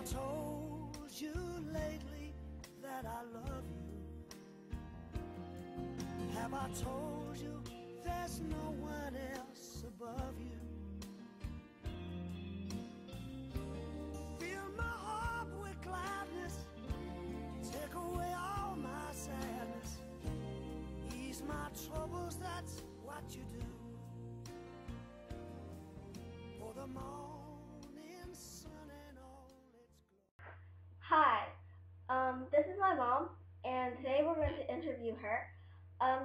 told you lately that I love you? Have I told you there's no one else above you? Fill my heart with gladness, take away all my sadness, ease my troubles, that's what you do. For the morning sun and all its glory. Hi, this is my mom, and today we're going to interview her.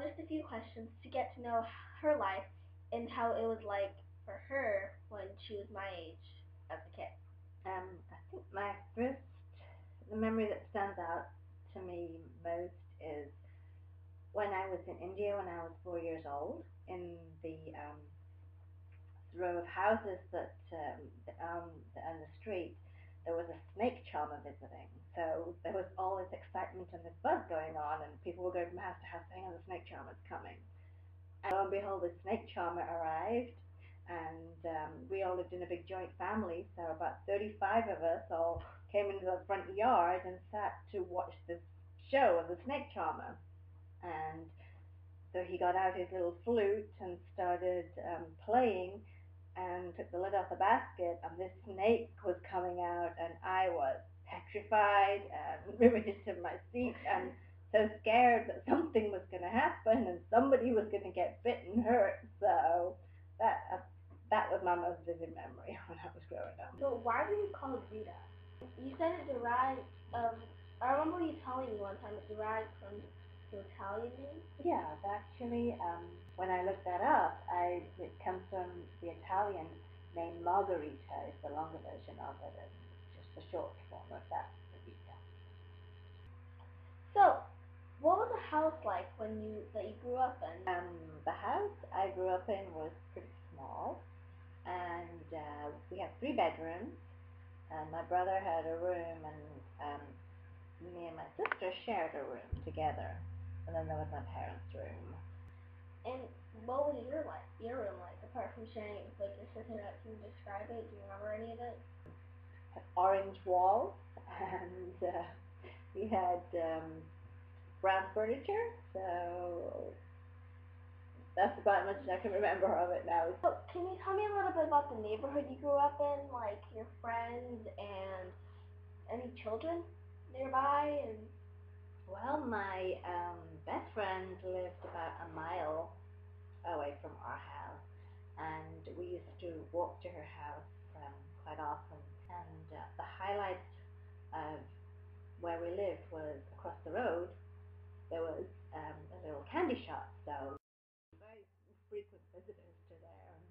Just a few questions to get to know her life and how it was like for her when she was my age as a kid. I think the memory that stands out to me most is when I was in India when I was 4 years old, in the row of houses that on the street, there was a snake charmer visiting. So there was all this excitement and this buzz going on, and people were going from house to house saying, "Oh, the snake charmer's coming." And lo and behold, the snake charmer arrived, and we all lived in a big joint family, so about 35 of us all came into the front yard and sat to watch this show of the snake charmer. And so he got out his little flute and started playing, and took the lid off the basket, and this snake was coming out, and I was petrified and riveted to my seat and so scared that something was going to happen and somebody was going to get bit and hurt. So that was my most vivid memory when I was growing up. So why do you call it Judah? You said it derived, I remember you telling me one time it derived from the Italian name? Yeah, actually, when I looked that up, it comes from the Italian name Margherita. Is the longer version of it, and just the short form of that, Margherita. So, what was the house like that you grew up in? The house I grew up in was pretty small, and we had 3 bedrooms, and my brother had a room, and me and my sister shared a room together. And then there was my parents' room. And what was your room like, apart from sharing it with your sister? Can you describe it? Do you remember any of it? Orange walls, and we had brown furniture, so that's about as much as I can remember of it now. So, can you tell me a little bit about the neighborhood you grew up in, like your friends and any children nearby? And well, my best friend lived about a mile away from our house, and we used to walk to her house quite often. And the highlight of where we lived was across the road. There was a little candy shop, so very frequent visitors to there, and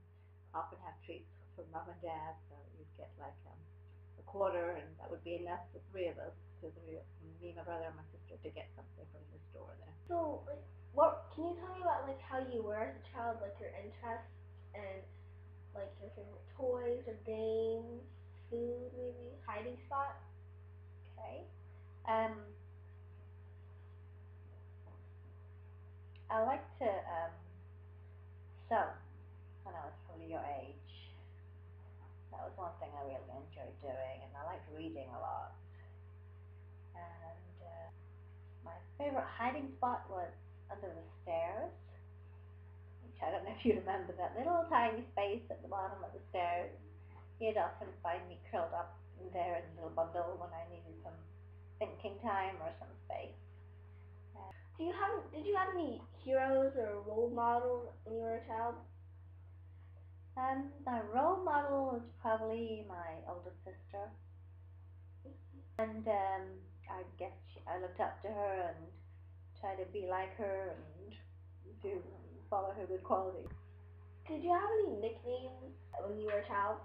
often have treats from mom and dad. So you'd get like a quarter, and that would be enough for 3 of us, me, my brother, and my sister, to get something from the store there. so, like, what can you tell me about like how you were as a child, like your interests and like your favorite toys or games, food, maybe hiding spot? Okay. I like to sew when I was probably your age. That was one thing I really enjoyed doing, and I liked reading a lot. And my favorite hiding spot was under the stairs, which I don't know if you remember that little tiny space at the bottom of the stairs. You'd often find me curled up in there in a little bundle when I needed some thinking time or some space. Did you have any heroes or role models when you were a child? My role model was probably my older sister, and I guess I looked up to her and tried to be like her and to follow her good qualities. Did you have any nicknames when you were a child?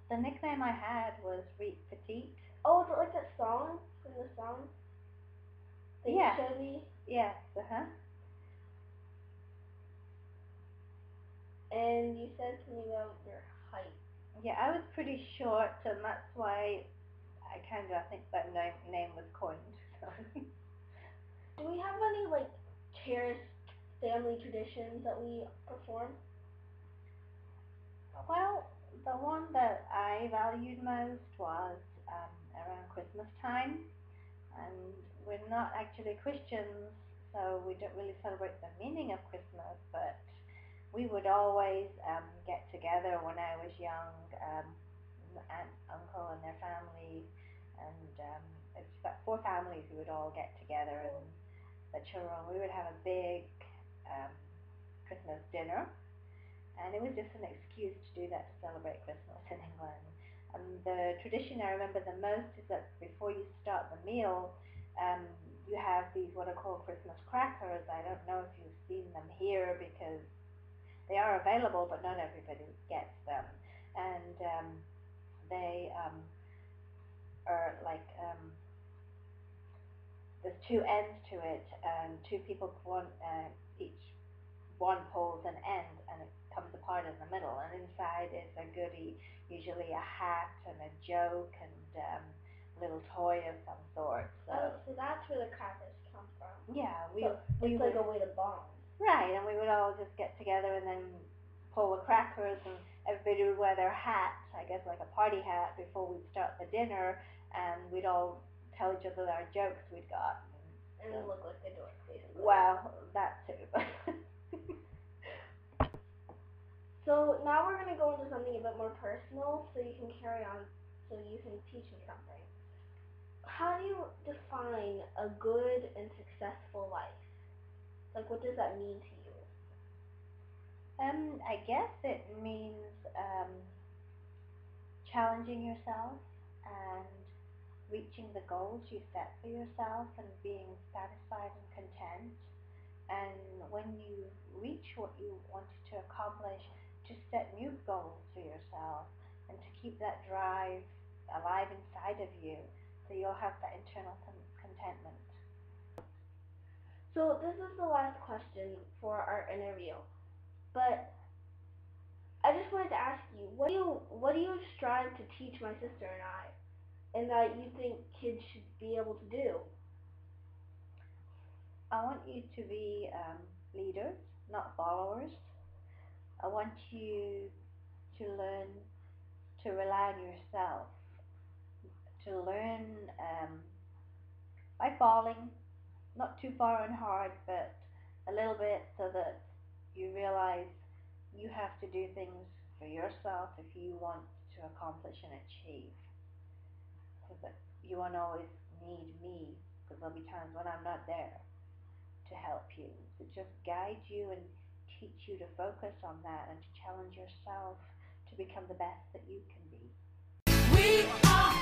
The nickname I had was Reet Petite. Oh, is it like that song from the song that you showed me? Yes, And you said to me about your height. Yeah, I was pretty short, and that's why I think that name was coined. So. Do we have any like cherished family traditions that we perform? Well, The one that I valued most was around Christmas time, and we're not actually Christians, so we don't really celebrate the meaning of Christmas, but we would always get together when I was young, aunt, uncle, and their family, and it's about four families. We would all get together, and the children. We would have a big um, Christmas dinner, and it was just an excuse to do that, to celebrate Christmas in England. And the tradition I remember the most is that before you start the meal, you have these what are called Christmas crackers. I don't know if you've seen them here because they are available, but not everybody gets them. And they are like there's two ends to it, and two people each one pulls an end, and it comes apart in the middle. And inside is a goodie, usually a hat and a joke and a little toy of some sort. So that's where the crackers come from. Yeah, it's like a way to bond. Right, and we would all just get together and then pull the crackers, and everybody would wear their hats, I guess like a party hat, before we'd start the dinner, and we'd all tell each other our jokes we'd got. And look like the dork, basically. Well, that too. So now we're going to go into something a bit more personal, so you can carry on, so you can teach me something. How do you define a good and successful life? Like, what does that mean to you? I guess it means challenging yourself and reaching the goals you set for yourself and being satisfied and content. And when you reach what you wanted to accomplish, to set new goals for yourself and to keep that drive alive inside of you, so you'll have that internal contentment. So this is the last question for our interview, but I just wanted to ask you, what do you strive to teach my sister and I, and that you think kids should be able to do? I want you to be leaders, not followers. I want you to learn to rely on yourself, to learn by falling, not too far and hard, but a little bit, so that you realize you have to do things for yourself if you want to accomplish and achieve. So that you won't always need me, because there'll be times when I'm not there to help you. So just guide you and teach you to focus on that and to challenge yourself to become the best that you can be. We are